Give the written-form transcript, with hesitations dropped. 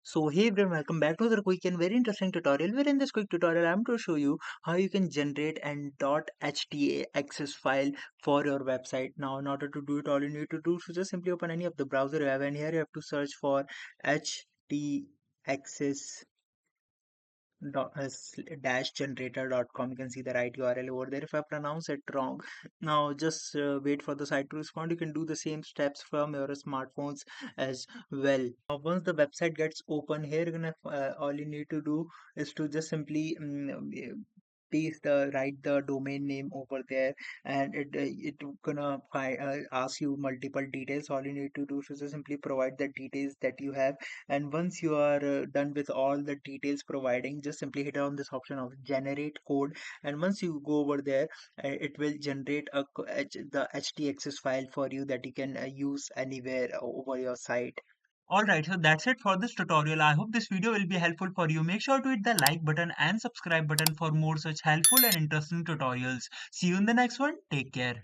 So hey everyone, welcome back to another quick and very interesting tutorial where in this quick tutorial I'm to show you how you can generate an .htaccess file for your website. Now in order to do it, all you need to do is just simply open any of the browser you have, and here you have to search for htaccess dash generator.com. You can see the right URL over there if I pronounce it wrong. Now just wait for the site to respond. You can do the same steps from your smartphones as well. Once the website gets open, here you're gonna all you need to do is to just simply paste the write the domain name over there, and it gonna ask you multiple details. All you need to do is just simply provide the details that you have, and once you are done with all the details providing, just simply hit on this option of generate code, and once you go over there, it will generate the htaccess file for you that you can use anywhere over your site. Alright, so that's it for this tutorial. I hope this video will be helpful for you. Make sure to hit the like button and subscribe button for more such helpful and interesting tutorials. See you in the next one. Take care.